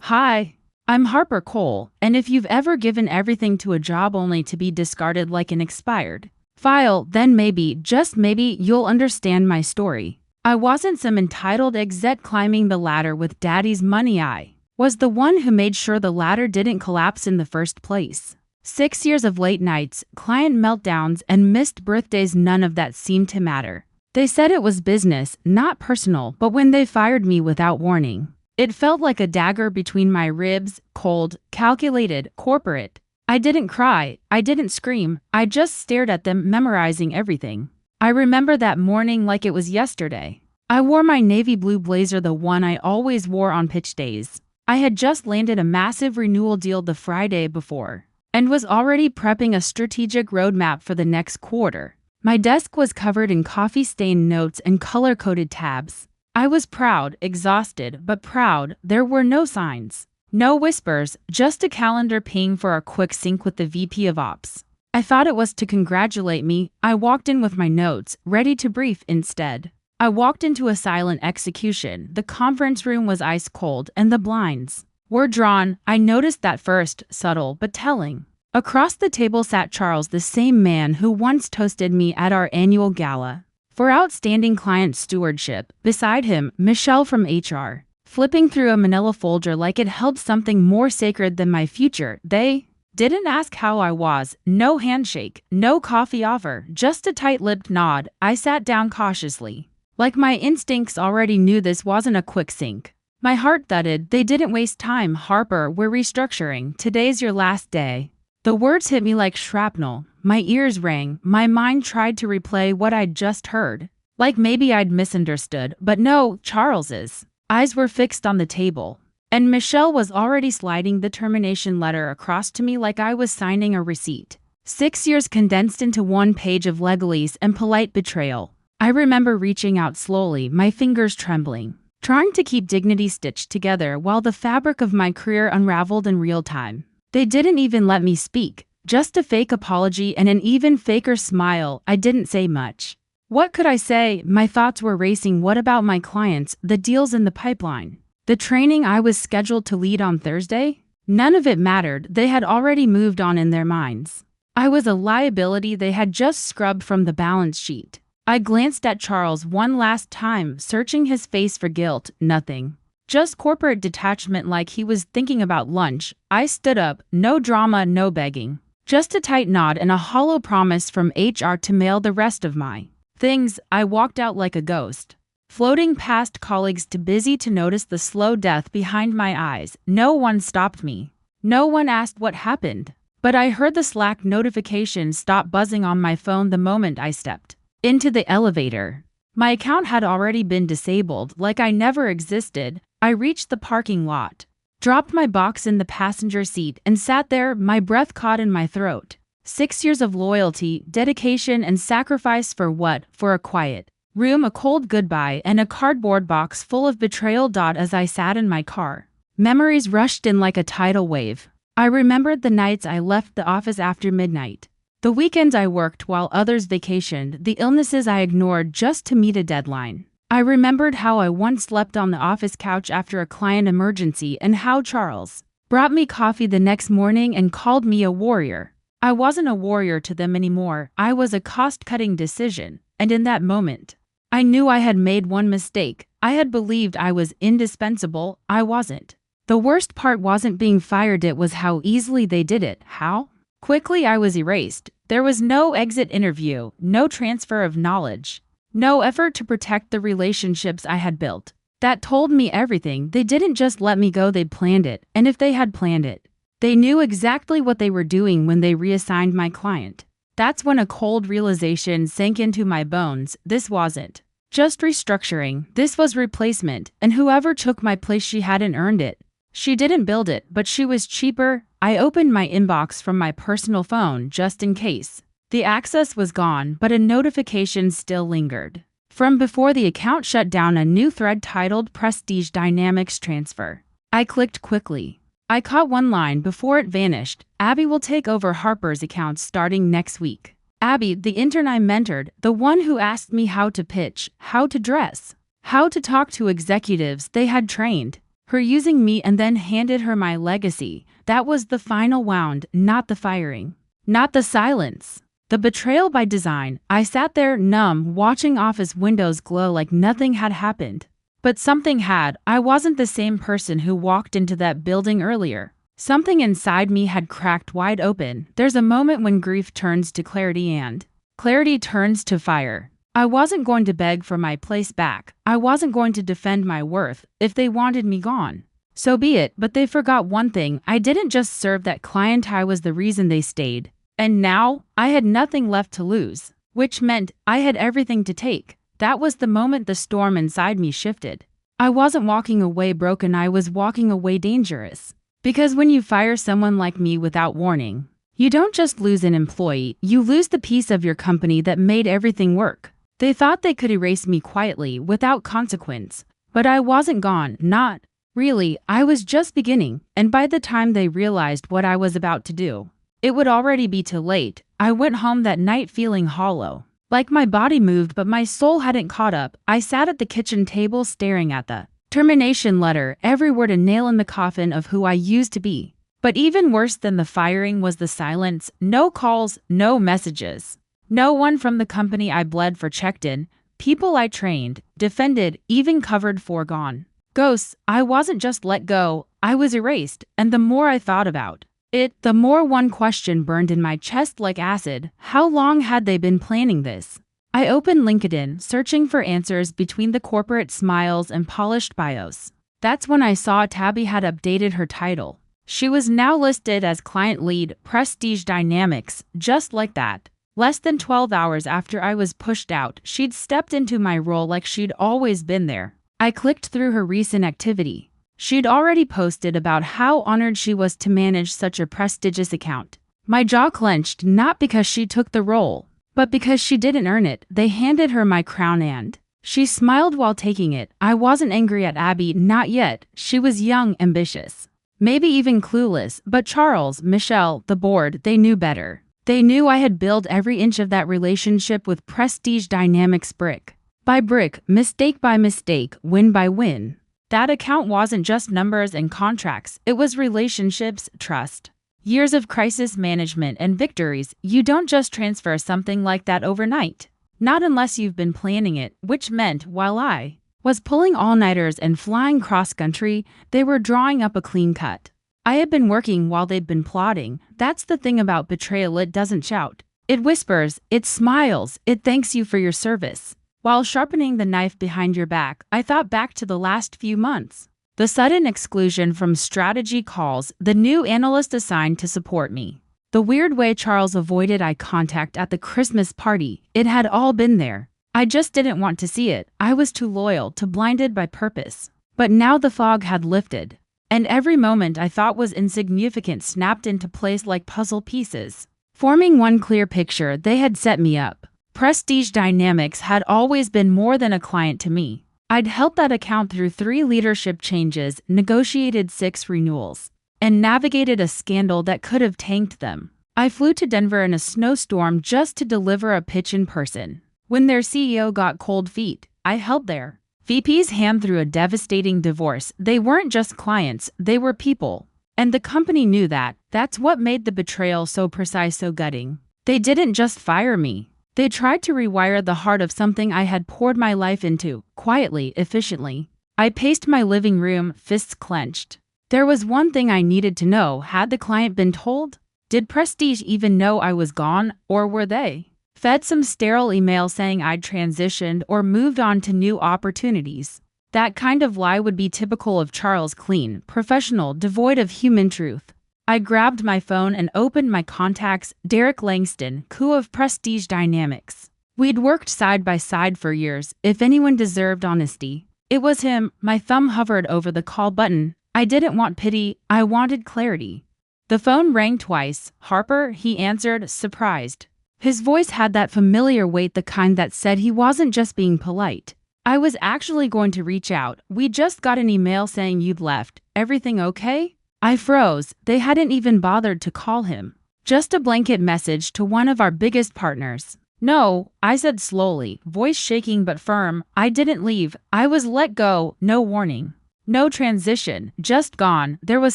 Hi, I'm Harper Cole, and if you've ever given everything to a job only to be discarded like an expired file, then maybe, just maybe, you'll understand my story. I wasn't some entitled exec climbing the ladder with daddy's money. I was the one who made sure the ladder didn't collapse in the first place. 6 years of late nights, client meltdowns, and missed birthdays, none of that seemed to matter. They said it was business, not personal, but when they fired me without warning, it felt like a dagger between my ribs, cold, calculated, corporate. I didn't cry, I didn't scream, I just stared at them, memorizing everything. I remember that morning like it was yesterday. I wore my navy blue blazer, the one I always wore on pitch days. I had just landed a massive renewal deal the Friday before, and was already prepping a strategic roadmap for the next quarter. My desk was covered in coffee-stained notes and color-coded tabs. I was proud, exhausted, but proud. There were no signs, no whispers, just a calendar ping for a quick sync with the VP of Ops. I thought it was to congratulate me. I walked in with my notes, ready to brief. Instead, I walked into a silent execution. The conference room was ice cold, and the blinds were drawn. I noticed that first, subtle but telling. Across the table sat Charles, the same man who once toasted me at our annual gala for outstanding client stewardship. Beside him, Michelle from HR, flipping through a manila folder like it held something more sacred than my future. They didn't ask how I was, no handshake, no coffee offer, just a tight-lipped nod. I sat down cautiously, like my instincts already knew this wasn't a quick sync. My heart thudded. They didn't waste time. Harper, we're restructuring. Today's your last day. The words hit me like shrapnel. My ears rang. My mind tried to replay what I'd just heard, like maybe I'd misunderstood, but no. Charles's eyes were fixed on the table, and Michelle was already sliding the termination letter across to me like I was signing a receipt. 6 years condensed into one page of legalese and polite betrayal. I remember reaching out slowly, my fingers trembling, trying to keep dignity stitched together while the fabric of my career unraveled in real time. They didn't even let me speak, just a fake apology and an even faker smile. I didn't say much. What could I say? My thoughts were racing. What about my clients, the deals in the pipeline, the training I was scheduled to lead on Thursday? None of it mattered. They had already moved on in their minds. I was a liability they had just scrubbed from the balance sheet. I glanced at Charles one last time, searching his face for guilt. Nothing. Just corporate detachment, like he was thinking about lunch. I stood up, no drama, no begging. Just a tight nod and a hollow promise from HR to mail the rest of my things. I walked out like a ghost, floating past colleagues too busy to notice the slow death behind my eyes. No one stopped me. No one asked what happened. But I heard the Slack notification stop buzzing on my phone the moment I stepped into the elevator. My account had already been disabled, like I never existed. I reached the parking lot, dropped my box in the passenger seat, and sat there, my breath caught in my throat. 6 years of loyalty, dedication, and sacrifice for what? For a quiet room, a cold goodbye, and a cardboard box full of betrayal. As I sat in my car, memories rushed in like a tidal wave. I remembered the nights I left the office after midnight, the weekends I worked while others vacationed, the illnesses I ignored just to meet a deadline. I remembered how I once slept on the office couch after a client emergency, and how Charles brought me coffee the next morning and called me a warrior. I wasn't a warrior to them anymore. I was a cost-cutting decision, and in that moment, I knew I had made one mistake. I had believed I was indispensable. I wasn't. The worst part wasn't being fired, it was how easily they did it. How quickly I was erased. There was no exit interview, no transfer of knowledge, no effort to protect the relationships I had built. That told me everything. They didn't just let me go, they planned it. And if they had planned it, they knew exactly what they were doing when they reassigned my client. That's when a cold realization sank into my bones. This wasn't just restructuring, this was replacement. And whoever took my place, she hadn't earned it. She didn't build it, but she was cheaper. I opened my inbox from my personal phone just in case. The access was gone, but a notification still lingered. From before the account shut down, a new thread titled Prestige Dynamics Transfer. I clicked quickly. I caught one line before it vanished. Abby will take over Harper's account starting next week. Abby, the intern I mentored, the one who asked me how to pitch, how to dress, how to talk to executives they had trained. Her using me and then handed her my legacy. That was the final wound, not the firing. Not the silence. The betrayal by design. I sat there numb, watching office windows glow like nothing had happened. But something had. I wasn't the same person who walked into that building earlier. Something inside me had cracked wide open. There's a moment when grief turns to clarity and clarity turns to fire. I wasn't going to beg for my place back. I wasn't going to defend my worth. If they wanted me gone, so be it, but they forgot one thing. I didn't just serve that client, I was the reason they stayed. And now, I had nothing left to lose, which meant I had everything to take. That was the moment the storm inside me shifted. I wasn't walking away broken, I was walking away dangerous. Because when you fire someone like me without warning, you don't just lose an employee, you lose the piece of your company that made everything work. They thought they could erase me quietly, without consequence. But I wasn't gone, not really. I was just beginning, and by the time they realized what I was about to do, it would already be too late. I went home that night feeling hollow. Like my body moved but my soul hadn't caught up. I sat at the kitchen table staring at the termination letter, every word a nail in the coffin of who I used to be. But even worse than the firing was the silence. No calls, no messages. No one from the company I bled for checked in. People I trained, defended, even covered for gone. Ghosts. I wasn't just let go, I was erased, and the more I thought about it, the more one question burned in my chest like acid. How long had they been planning this? I opened LinkedIn, searching for answers between the corporate smiles and polished bios. That's when I saw Tabby had updated her title. She was now listed as Client Lead, Prestige Dynamics, just like that. Less than 12 hours after I was pushed out, she'd stepped into my role like she'd always been there. I clicked through her recent activity. She'd already posted about how honored she was to manage such a prestigious account. My jaw clenched, not because she took the role, but because she didn't earn it. They handed her my crown and she smiled while taking it. I wasn't angry at Abby, not yet. She was young, ambitious, maybe even clueless, but Charles, Michelle, the board, they knew better. They knew I had built every inch of that relationship with Prestige Dynamics brick by brick, mistake by mistake, win by win. That account wasn't just numbers and contracts, it was relationships, trust, years of crisis management and victories. You don't just transfer something like that overnight. Not unless you've been planning it, which meant while I was pulling all-nighters and flying cross-country, they were drawing up a clean cut. I had been working while they'd been plotting. That's the thing about betrayal, it doesn't shout. It whispers, it smiles, it thanks you for your service. While sharpening the knife behind your back, I thought back to the last few months. The sudden exclusion from strategy calls, the new analyst assigned to support me. The weird way Charles avoided eye contact at the Christmas party, it had all been there. I just didn't want to see it. I was too loyal, too blinded by purpose. But now the fog had lifted. And every moment I thought was insignificant snapped into place like puzzle pieces, forming one clear picture. They had set me up. Prestige Dynamics had always been more than a client to me. I'd helped that account through 3 leadership changes, negotiated 6 renewals, and navigated a scandal that could have tanked them. I flew to Denver in a snowstorm just to deliver a pitch in person. When their CEO got cold feet, I helped their VP's hand through a devastating divorce. They weren't just clients, they were people. And the company knew that. That's what made the betrayal so precise, so gutting. They didn't just fire me. They tried to rewire the heart of something I had poured my life into, quietly, efficiently. I paced my living room, fists clenched. There was one thing I needed to know. Had the client been told? Did Prestige even know I was gone, or were they fed some sterile email saying I'd transitioned or moved on to new opportunities? That kind of lie would be typical of Charles, clean, professional, devoid of human truth. I grabbed my phone and opened my contacts. Derek Langston, coup of Prestige Dynamics. We'd worked side by side for years. If anyone deserved honesty, it was him. My thumb hovered over the call button. I didn't want pity, I wanted clarity. The phone rang twice. Harper, he answered, surprised. His voice had that familiar weight, the kind that said he wasn't just being polite. I was actually going to reach out. We just got an email saying you'd left. Everything okay? I froze. They hadn't even bothered to call him. Just a blanket message to one of our biggest partners. No, I said slowly, voice shaking but firm. I didn't leave. I was let go, no warning. No transition, just gone. There was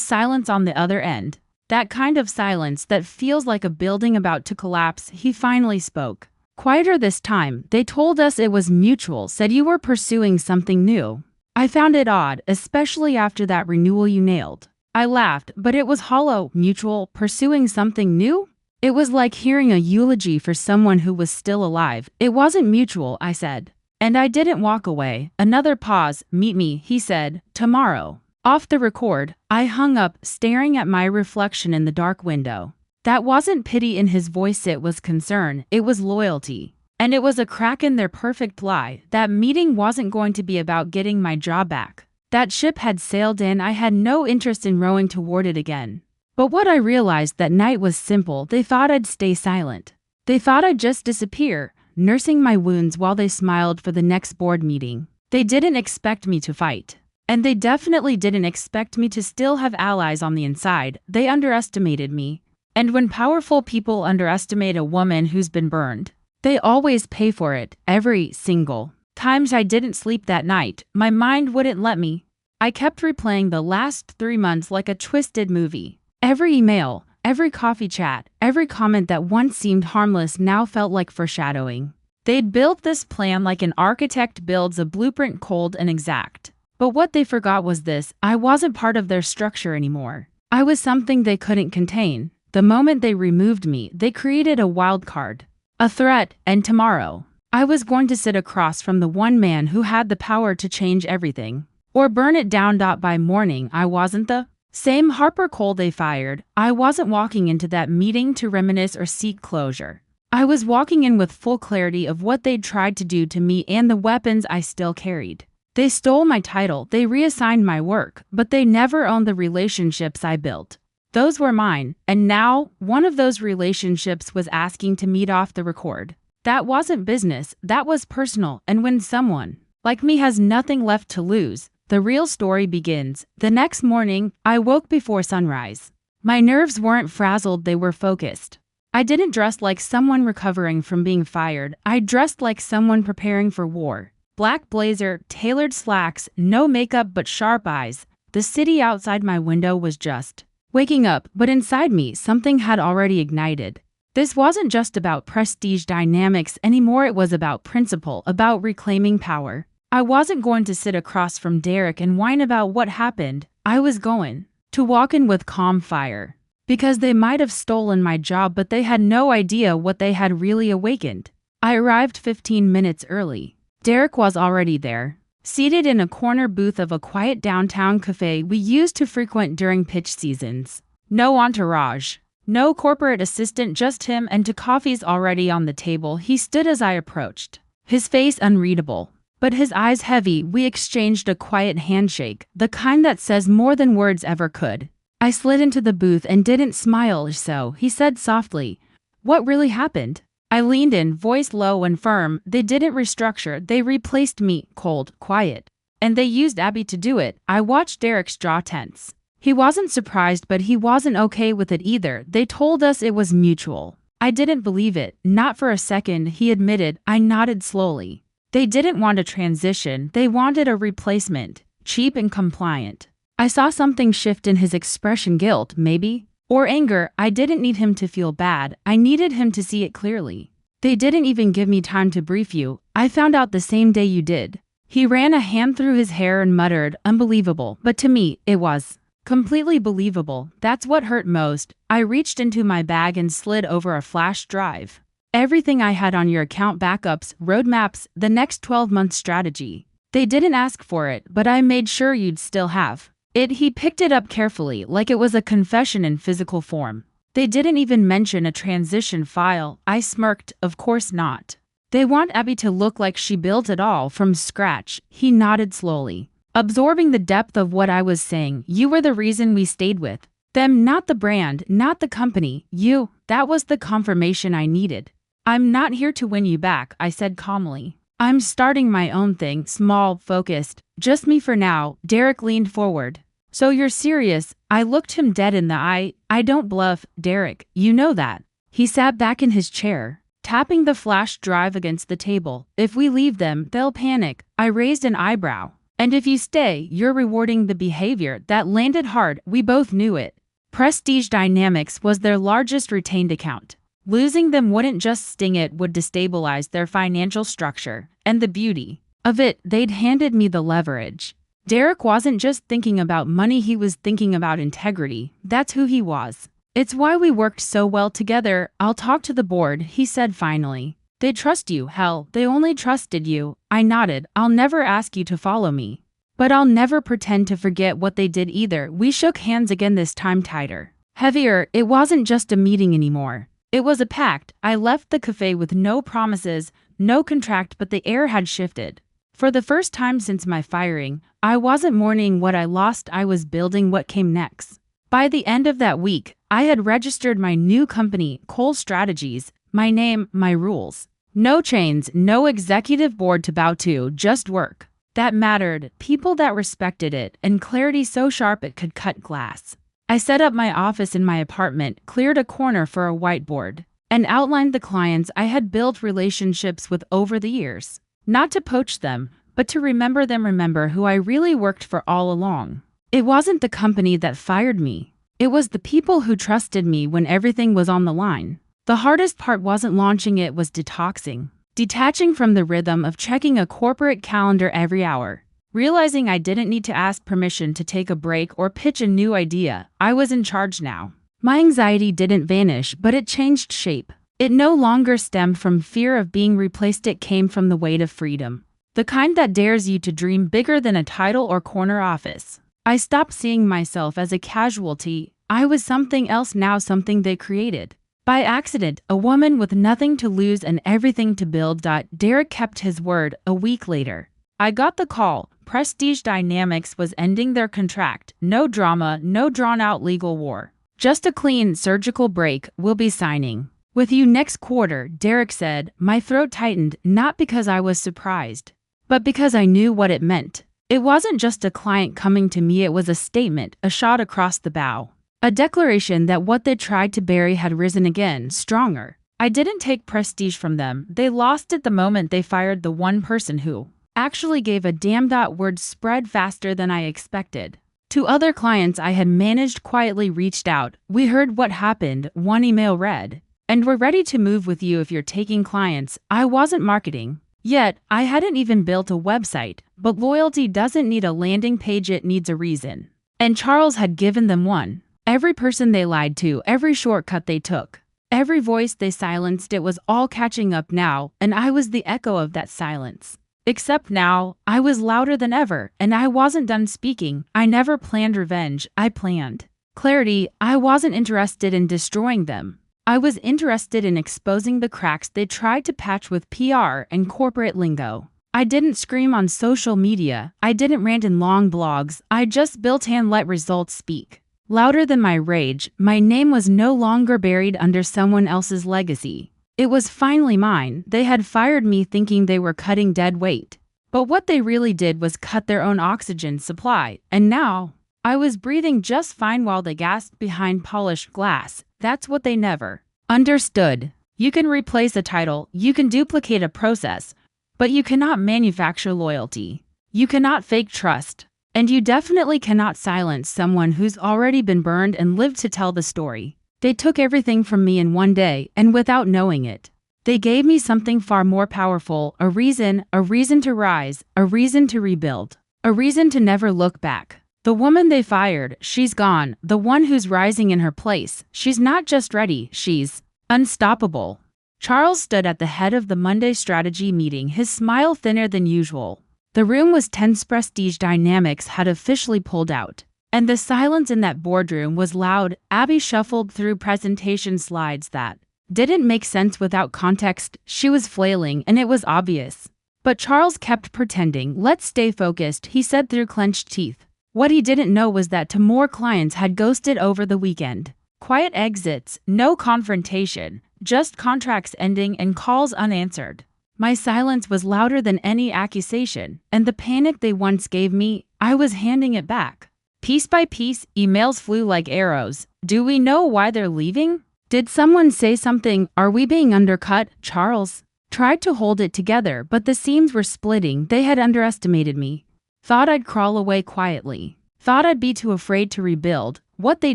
silence on the other end. That kind of silence that feels like a building about to collapse. He finally spoke. Quieter this time. They told us it was mutual, said you were pursuing something new. I found it odd, especially after that renewal you nailed. I laughed, but it was hollow. Mutual, pursuing something new? It was like hearing a eulogy for someone who was still alive. It wasn't mutual, I said. And I didn't walk away. Another pause. Meet me, he said, tomorrow. Off the record, I hung up, staring at my reflection in the dark window. That wasn't pity in his voice, it was concern, it was loyalty. And it was a crack in their perfect lie. That meeting wasn't going to be about getting my job back. That ship had sailed and I had no interest in rowing toward it again. But what I realized that night was simple. They thought I'd stay silent. They thought I'd just disappear, nursing my wounds while they smiled for the next board meeting. They didn't expect me to fight. And they definitely didn't expect me to still have allies on the inside. They underestimated me. And when powerful people underestimate a woman who's been burned, they always pay for it, every single times. I didn't sleep that night. My mind wouldn't let me. I kept replaying the last 3 months like a twisted movie. Every email, every coffee chat, every comment that once seemed harmless now felt like foreshadowing. They'd built this plan like an architect builds a blueprint, cold and exact. But what they forgot was this: I wasn't part of their structure anymore. I was something they couldn't contain. The moment they removed me, they created a wild card, a threat, and tomorrow, I was going to sit across from the one man who had the power to change everything, or burn it down. By morning, I wasn't the same Harper Cole they fired. I wasn't walking into that meeting to reminisce or seek closure. I was walking in with full clarity of what they'd tried to do to me and the weapons I still carried. They stole my title, they reassigned my work, but they never owned the relationships I built. Those were mine, and now, one of those relationships was asking to meet off the record. That wasn't business, that was personal, and when someone like me has nothing left to lose, the real story begins. The next morning, I woke before sunrise. My nerves weren't frazzled, they were focused. I didn't dress like someone recovering from being fired, I dressed like someone preparing for war. Black blazer, tailored slacks, no makeup but sharp eyes. The city outside my window was just waking up, but inside me, something had already ignited. This wasn't just about prestige dynamics anymore, it was about principle, about reclaiming power. I wasn't going to sit across from Derek and whine about what happened. I was going to walk in with calm fire. Because they might have stolen my job, but they had no idea what they had really awakened. I arrived 15 minutes early. Derek was already there, seated in a corner booth of a quiet downtown cafe we used to frequent during pitch seasons. No entourage, no corporate assistant, just him, and two coffees already on the table. He stood as I approached, his face unreadable, but his eyes heavy. We exchanged a quiet handshake, the kind that says more than words ever could. I slid into the booth and didn't smile. So, he said softly, "What really happened?" I leaned in, voice low and firm. They didn't restructure, they replaced me, cold, quiet. And they used Abby to do it. I watched Derek's jaw tense. He wasn't surprised, but he wasn't okay with it either. They told us it was mutual. I didn't believe it, not for a second, he admitted. I nodded slowly. They didn't want a transition, they wanted a replacement, cheap and compliant. I saw something shift in his expression, guilt, maybe? Or anger. I didn't need him to feel bad, I needed him to see it clearly. They didn't even give me time to brief you. I found out the same day you did. He ran a hand through his hair and muttered, unbelievable, but to me, it was completely believable. That's what hurt most. I reached into my bag and slid over a flash drive. Everything I had on your account, backups, roadmaps, the next 12-month strategy. They didn't ask for it, but I made sure you'd still have it. He picked it up carefully, like it was a confession in physical form. They didn't even mention a transition file. I smirked, of course not. They want Abby to look like she built it all from scratch. He nodded slowly, absorbing the depth of what I was saying. You were the reason we stayed with them, not the brand, not the company. You, that was the confirmation I needed. I'm not here to win you back, I said calmly. I'm starting my own thing, small, focused, just me for now. Derek leaned forward. So you're serious? I looked him dead in the eye. I don't bluff, Derek, you know that. He sat back in his chair, tapping the flash drive against the table. If we leave them, they'll panic. I raised an eyebrow. And if you stay, you're rewarding the behavior that landed hard. We both knew it. Prestige Dynamics was their largest retained account. Losing them wouldn't just sting, it would destabilize their financial structure. And the beauty of it, they'd handed me the leverage. Derek wasn't just thinking about money, he was thinking about integrity. That's who he was. It's why we worked so well together. I'll talk to the board, he said finally. They trust you. Hell, they only trusted you. I nodded. I'll never ask you to follow me. But I'll never pretend to forget what they did either. We shook hands again, this time tighter. Heavier. It wasn't just a meeting anymore. It was a pact. I left the cafe with no promises, no contract, but the air had shifted. For the first time since my firing, I wasn't mourning what I lost, I was building what came next. By the end of that week, I had registered my new company, Cole Strategies, my name, my rules. No chains, no executive board to bow to, just work. That mattered, people that respected it, and clarity so sharp it could cut glass. I set up my office in my apartment, cleared a corner for a whiteboard, and outlined the clients I had built relationships with over the years. Not to poach them, but to remember them, remember who I really worked for all along. It wasn't the company that fired me. It was the people who trusted me when everything was on the line. The hardest part wasn't launching, it was detoxing. Detaching from the rhythm of checking a corporate calendar every hour. Realizing I didn't need to ask permission to take a break or pitch a new idea. I was in charge now. My anxiety didn't vanish, but it changed shape. It no longer stemmed from fear of being replaced, it came from the weight of freedom. The kind that dares you to dream bigger than a title or corner office. I stopped seeing myself as a casualty. I was something else now, something they created. By accident, a woman with nothing to lose and everything to build. Derek kept his word. A week later, I got the call. Prestige Dynamics was ending their contract. No drama, no drawn-out legal war. Just a clean, surgical break. We'll be signing with you next quarter, Derek said. My throat tightened, not because I was surprised, but because I knew what it meant. It wasn't just a client coming to me, it was a statement, a shot across the bow. A declaration that what they tried to bury had risen again, stronger. I didn't take prestige from them. They lost it the moment they fired the one person who actually gave a damn. Word spread faster than I expected. To other clients I had managed, quietly reached out. We heard what happened, one email read, and we're ready to move with you if you're taking clients. I wasn't marketing yet. I hadn't even built a website, but loyalty doesn't need a landing page, it needs a reason. And Charles had given them one. Every person they lied to, every shortcut they took, every voice they silenced, it was all catching up now, and I was the echo of that silence. Except now, I was louder than ever, and I wasn't done speaking. I never planned revenge, I planned clarity. I wasn't interested in destroying them. I was interested in exposing the cracks they tried to patch with PR and corporate lingo. I didn't scream on social media, I didn't rant in long blogs, I just built and let results speak. Louder than my rage, my name was no longer buried under someone else's legacy. It was finally mine. They had fired me thinking they were cutting dead weight. But what they really did was cut their own oxygen supply, and now I was breathing just fine while they gasped behind polished glass. That's what they never understood. You can replace a title, you can duplicate a process, but you cannot manufacture loyalty. You cannot fake trust. And you definitely cannot silence someone who's already been burned and lived to tell the story. They took everything from me in one day, and without knowing it, they gave me something far more powerful, a reason to rise, a reason to rebuild, a reason to never look back. The woman they fired, she's gone. The one who's rising in her place, she's not just ready, she's unstoppable. Charles stood at the head of the Monday strategy meeting, his smile thinner than usual. The room was tense. Prestige Dynamics had officially pulled out, and the silence in that boardroom was loud. Abby shuffled through presentation slides that didn't make sense without context. She was flailing, and it was obvious. But Charles kept pretending. Let's stay focused, he said through clenched teeth. What he didn't know was that two more clients had ghosted over the weekend. Quiet exits, no confrontation, just contracts ending and calls unanswered. My silence was louder than any accusation, and the panic they once gave me, I was handing it back. Piece by piece, emails flew like arrows. Do we know why they're leaving? Did someone say something? Are we being undercut? Charles tried to hold it together, but the seams were splitting. They had underestimated me. Thought I'd crawl away quietly. Thought I'd be too afraid to rebuild. What they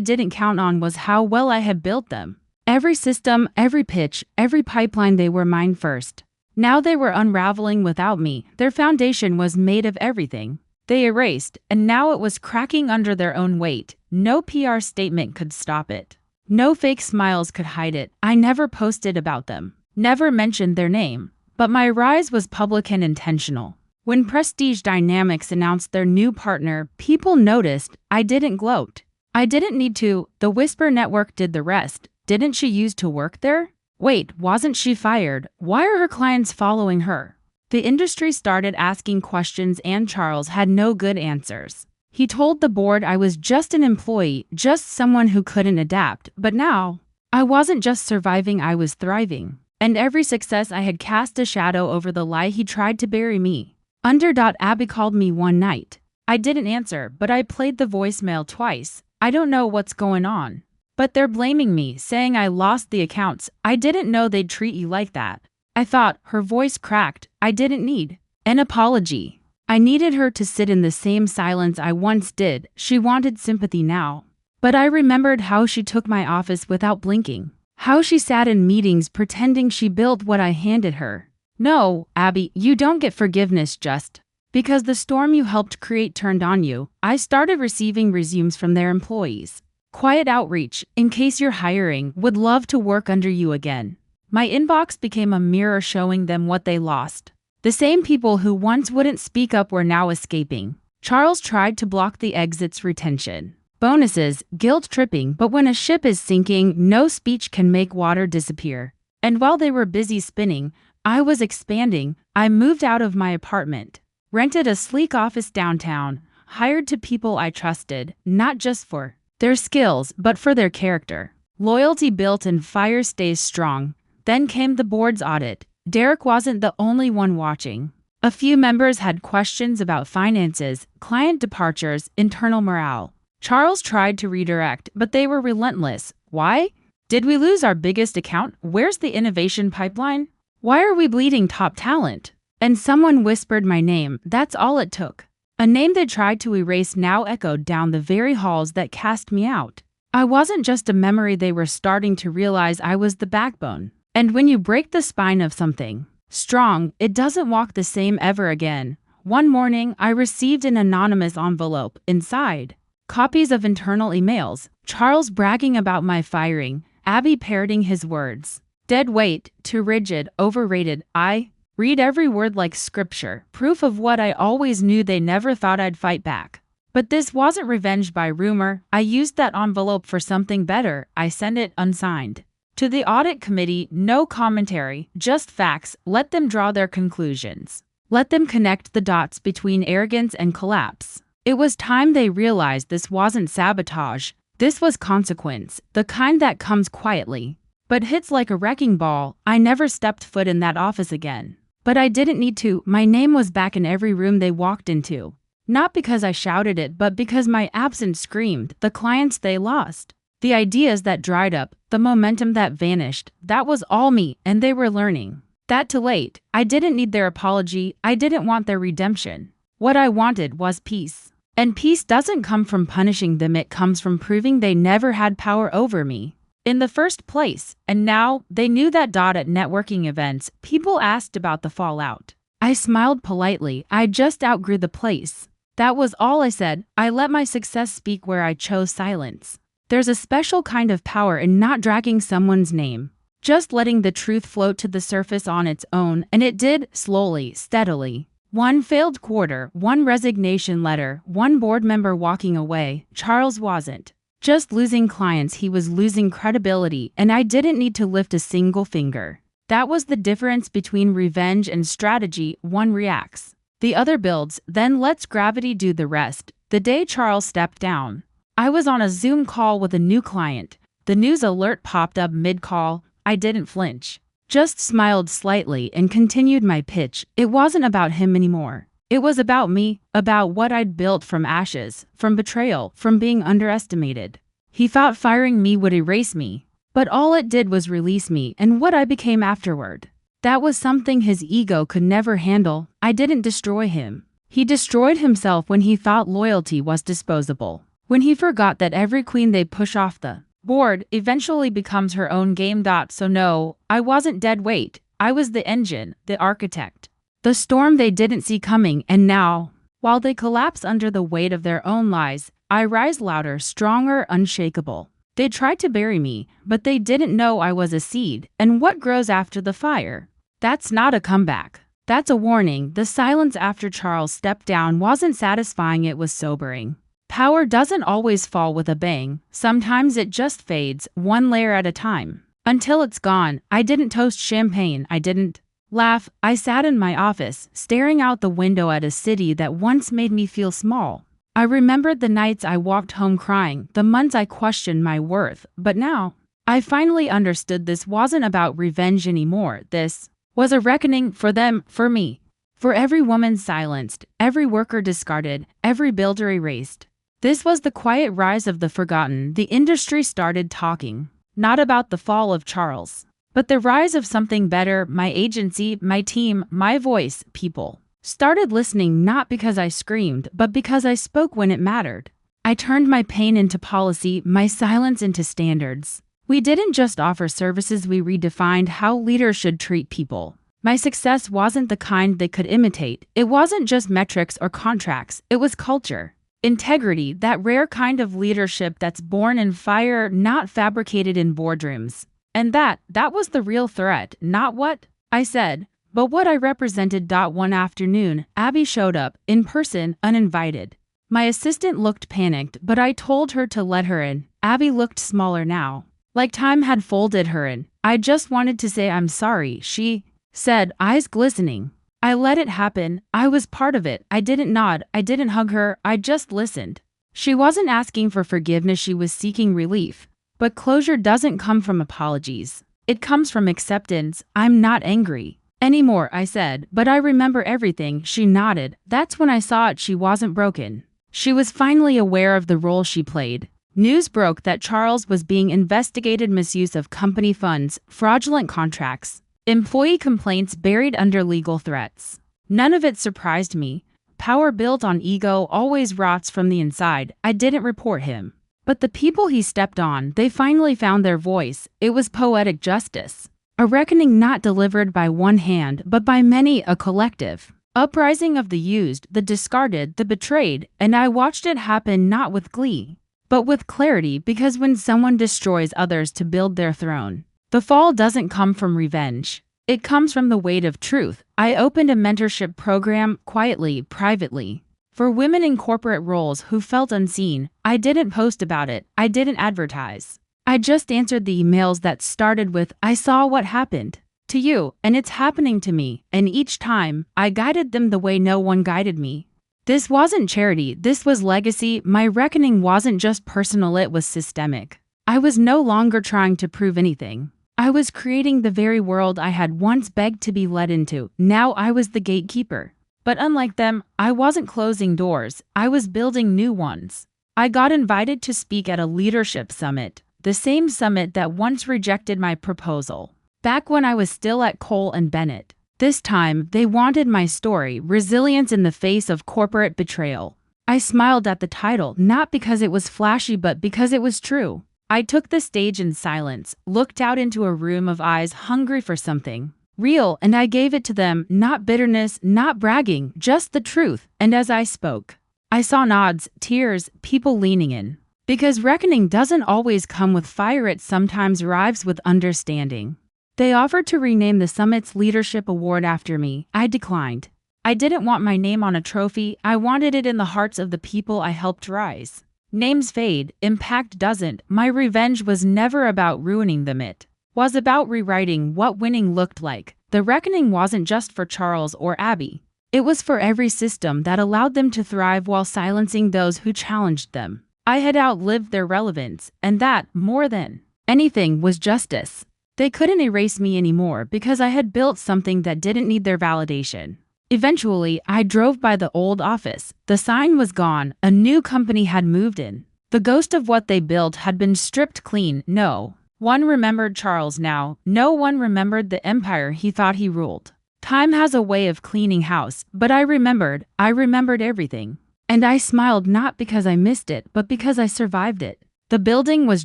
didn't count on was how well I had built them. Every system, every pitch, every pipeline, they were mine first. Now they were unraveling without me. Their foundation was made of everything they erased, and now it was cracking under their own weight. No PR statement could stop it. No fake smiles could hide it. I never posted about them, never mentioned their name. But my rise was public and intentional. When Prestige Dynamics announced their new partner, people noticed. I didn't gloat. I didn't need to. The Whisper Network did the rest. Didn't she used to work there? Wait, wasn't she fired? Why are her clients following her? The industry started asking questions and Charles had no good answers. He told the board I was just an employee, just someone who couldn't adapt. But now, I wasn't just surviving, I was thriving. And every success I had cast a shadow over the lie he tried to bury me under. Abby called me one night. I didn't answer, but I played the voicemail twice. I don't know what's going on. But they're blaming me, saying I lost the accounts. I didn't know they'd treat you like that. I thought. Her voice cracked. I didn't need an apology. I needed her to sit in the same silence I once did. She wanted sympathy now. But I remembered how she took my office without blinking. How she sat in meetings pretending she built what I handed her. No, Abby, you don't get forgiveness just because the storm you helped create turned on you. I started receiving resumes from their employees. Quiet outreach, in case you're hiring, would love to work under you again. My inbox became a mirror showing them what they lost. The same people who once wouldn't speak up were now escaping. Charles tried to block the exit's retention. Bonuses, guilt tripping, but when a ship is sinking, no speech can make water disappear. And while they were busy spinning, I was expanding. I moved out of my apartment, rented a sleek office downtown, hired to people I trusted, not just for their skills, but for their character. Loyalty built and fire stays strong. Then came the board's audit. Derek wasn't the only one watching. A few members had questions about finances, client departures, internal morale. Charles tried to redirect, but they were relentless. Why? Did we lose our biggest account? Where's the innovation pipeline? Why are we bleeding top talent? And someone whispered my name. That's all it took. A name they tried to erase now echoed down the very halls that cast me out. I wasn't just a memory, they were starting to realize I was the backbone. And when you break the spine of something strong, it doesn't walk the same ever again. One morning, I received an anonymous envelope. Inside, copies of internal emails, Charles bragging about my firing, Abby parroting his words. Dead weight, too rigid, overrated. I read every word like scripture, proof of what I always knew. They never thought I'd fight back. But this wasn't revenge by rumor. I used that envelope for something better. I sent it unsigned to the audit committee. No commentary, just facts. Let them draw their conclusions. Let them connect the dots between arrogance and collapse. It was time they realized this wasn't sabotage. This was consequence, the kind that comes quietly, but hits like a wrecking ball. I never stepped foot in that office again. But I didn't need to. My name was back in every room they walked into. Not because I shouted it, but because my absence screamed. The clients they lost, the ideas that dried up, the momentum that vanished, that was all me, and they were learning that too late. I didn't need their apology. I didn't want their redemption. What I wanted was peace. And peace doesn't come from punishing them, it comes from proving they never had power over me in the first place. And now, they knew that. At networking events, people asked about the fallout. I smiled politely. I just outgrew the place. That was all I said. I let my success speak where I chose silence. There's a special kind of power in not dragging someone's name, just letting the truth float to the surface on its own, and it did, slowly, steadily. One failed quarter, one resignation letter, one board member walking away. Charles wasn't just losing clients, he was losing credibility, and I didn't need to lift a single finger. That was the difference between revenge and strategy. One reacts, the other builds, then lets gravity do the rest. The day Charles stepped down, I was on a Zoom call with a new client. The news alert popped up mid-call. I didn't flinch, just smiled slightly and continued my pitch. It wasn't about him anymore. It was about me, about what I'd built from ashes, from betrayal, from being underestimated. He thought firing me would erase me, but all it did was release me and what I became afterward. That was something his ego could never handle. I didn't destroy him. He destroyed himself when he thought loyalty was disposable. When he forgot that every queen they push off the board eventually becomes her own game. So no, I wasn't dead weight. I was the engine, the architect. The storm they didn't see coming, and now, while they collapse under the weight of their own lies, I rise louder, stronger, unshakable. They tried to bury me, but they didn't know I was a seed, and what grows after the fire? That's not a comeback. That's a warning. The silence after Charles stepped down wasn't satisfying, it was sobering. Power doesn't always fall with a bang. Sometimes it just fades, one layer at a time. Until it's gone, I didn't toast champagne, I didn't laugh. I sat in my office, staring out the window at a city that once made me feel small. I remembered the nights I walked home crying, the months I questioned my worth, but now, I finally understood this wasn't about revenge anymore. This was a reckoning for them, for me. For every woman silenced, every worker discarded, every builder erased. This was the quiet rise of the forgotten. The industry started talking, not about the fall of Charles, but the rise of something better. My agency, my team, my voice. People started listening, not because I screamed, but because I spoke when it mattered. I turned my pain into policy, my silence into standards. We didn't just offer services, we redefined how leaders should treat people. My success wasn't the kind they could imitate. It wasn't just metrics or contracts, it was culture. Integrity, that rare kind of leadership that's born in fire, not fabricated in boardrooms. And that was the real threat, not what I said, but what I represented. One afternoon, Abby showed up, in person, uninvited. My assistant looked panicked, but I told her to let her in. Abby looked smaller now, like time had folded her in. I just wanted to say I'm sorry, she said, eyes glistening. I let it happen. I was part of it. I didn't nod. I didn't hug her. I just listened. She wasn't asking for forgiveness, she was seeking relief. But closure doesn't come from apologies. It comes from acceptance. I'm not angry anymore, I said, but I remember everything. She nodded. That's when I saw it. She wasn't broken. She was finally aware of the role she played. News broke that Charles was being investigated, misuse of company funds, fraudulent contracts, employee complaints buried under legal threats. None of it surprised me. Power built on ego always rots from the inside. I didn't report him. But the people he stepped on, they finally found their voice. It was poetic justice. A reckoning not delivered by one hand, but by many, a collective uprising of the used, the discarded, the betrayed, and I watched it happen not with glee, but with clarity, because when someone destroys others to build their throne, the fall doesn't come from revenge. It comes from the weight of truth. I opened a mentorship program, quietly, privately, for women in corporate roles who felt unseen. I didn't post about it. I didn't advertise. I just answered the emails that started with, I saw what happened to you, and it's happening to me. And each time, I guided them the way no one guided me. This wasn't charity. This was legacy. My reckoning wasn't just personal, it was systemic. I was no longer trying to prove anything. I was creating the very world I had once begged to be let into. Now I was the gatekeeper. But unlike them, I wasn't closing doors. I was building new ones. I got invited to speak at a leadership summit, the same summit that once rejected my proposal, back when I was still at Cole and Bennett. This time, they wanted my story, resilience in the face of corporate betrayal. I smiled at the title, not because it was flashy, but because it was true. I took the stage in silence, looked out into a room of eyes hungry for something real, and I gave it to them, not bitterness, not bragging, just the truth. And as I spoke, I saw nods, tears, people leaning in. Because reckoning doesn't always come with fire, it sometimes arrives with understanding. They offered to rename the summit's leadership award after me. I declined. I didn't want my name on a trophy. I wanted it in the hearts of the people I helped rise. Names fade, impact doesn't. My revenge was never about ruining them, it was about rewriting what winning looked like. The reckoning wasn't just for Charles or Abby. It was for every system that allowed them to thrive while silencing those who challenged them. I had outlived their relevance, and that, more than anything, was justice. They couldn't erase me anymore because I had built something that didn't need their validation. Eventually, I drove by the old office. The sign was gone. A new company had moved in. The ghost of what they built had been stripped clean. No one remembered Charles now. No one remembered the empire he thought he ruled. Time has a way of cleaning house, but I remembered everything. And I smiled not because I missed it, but because I survived it. The building was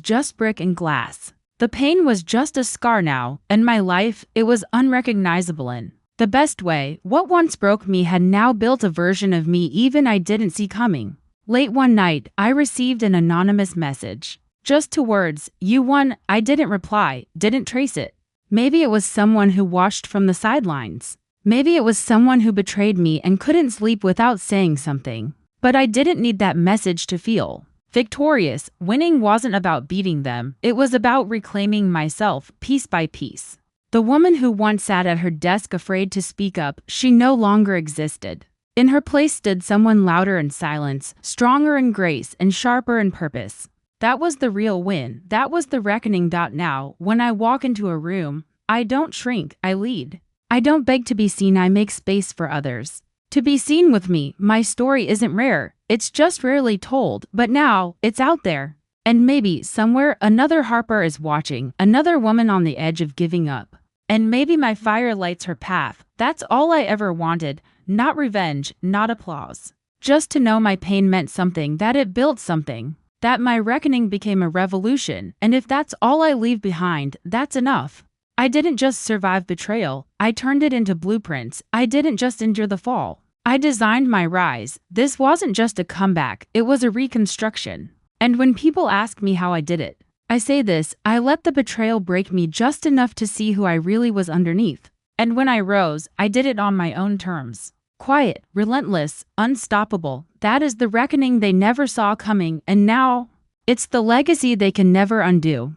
just brick and glass. The pain was just a scar now, and my life, it was unrecognizable in the best way. What once broke me had now built a version of me even I didn't see coming. Late one night, I received an anonymous message. Just 2 words, "You won." I didn't reply, didn't trace it. Maybe it was someone who watched from the sidelines. Maybe it was someone who betrayed me and couldn't sleep without saying something. But I didn't need that message to feel victorious. Winning wasn't about beating them, it was about reclaiming myself piece by piece. The woman who once sat at her desk afraid to speak up, she no longer existed. In her place stood someone louder in silence, stronger in grace, and sharper in purpose. That was the real win. That was the reckoning. Now, when I walk into a room, I don't shrink, I lead. I don't beg to be seen, I make space for others to be seen with me. My story isn't rare, it's just rarely told, but now, it's out there. And maybe, somewhere, another Harper is watching, another woman on the edge of giving up. And maybe my fire lights her path. That's all I ever wanted, not revenge, not applause. Just to know my pain meant something, that it built something. That my reckoning became a revolution, and if that's all I leave behind, that's enough. I didn't just survive betrayal, I turned it into blueprints. I didn't just endure the fall, I designed my rise. This wasn't just a comeback, it was a reconstruction. And when people ask me how I did it, I say this: I let the betrayal break me just enough to see who I really was underneath. And when I rose, I did it on my own terms. Quiet, relentless, unstoppable. That is the reckoning they never saw coming, and now, it's the legacy they can never undo.